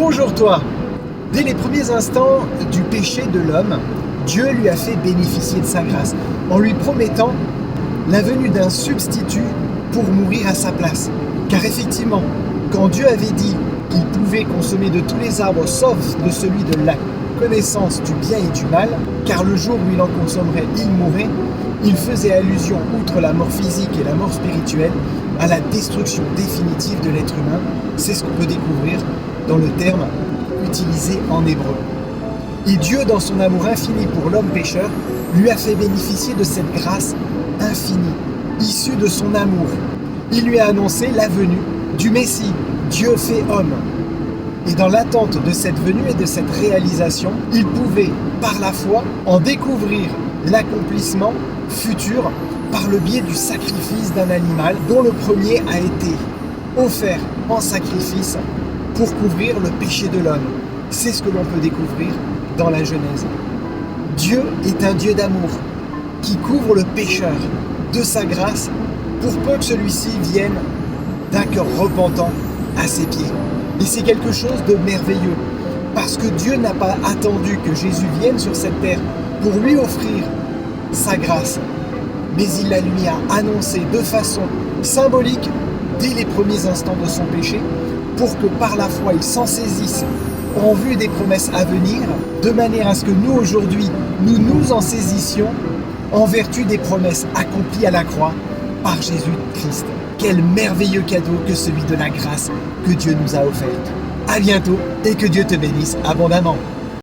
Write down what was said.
Bonjour toi! Dès les premiers instants du péché de l'homme, Dieu lui a fait bénéficier de sa grâce en lui promettant la venue d'un substitut pour mourir à sa place. Car effectivement, quand Dieu avait dit qu'il pouvait consommer de tous les arbres sauf de celui de la connaissance du bien et du mal, car le jour où il en consommerait, il mourrait, il faisait allusion, outre la mort physique et la mort spirituelle, à la destruction définitive de l'être humain. C'est ce qu'on peut découvrir dans le terme utilisé en hébreu. Et Dieu, dans son amour infini pour l'homme pécheur, lui a fait bénéficier de cette grâce infinie, issue de son amour. Il lui a annoncé la venue du Messie, Dieu fait homme. Et dans l'attente de cette venue et de cette réalisation, il pouvait, par la foi, en découvrir l'accomplissement futur par le biais du sacrifice d'un animal dont le premier a été offert en sacrifice pour couvrir le péché de l'homme. C'est ce que l'on peut découvrir dans la Genèse. Dieu est un Dieu d'amour qui couvre le pécheur de sa grâce pour peu que celui-ci vienne d'un cœur repentant à ses pieds. Et c'est quelque chose de merveilleux parce que Dieu n'a pas attendu que Jésus vienne sur cette terre pour lui offrir sa grâce, mais il la lui a annoncée de façon symbolique dès les premiers instants de son péché pour que par la foi il s'en saisisse en vue des promesses à venir, de manière à ce que nous aujourd'hui, nous nous en saisissions en vertu des promesses accomplies à la croix par Jésus-Christ. Quel merveilleux cadeau que celui de la grâce que Dieu nous a offerte. À bientôt et que Dieu te bénisse abondamment.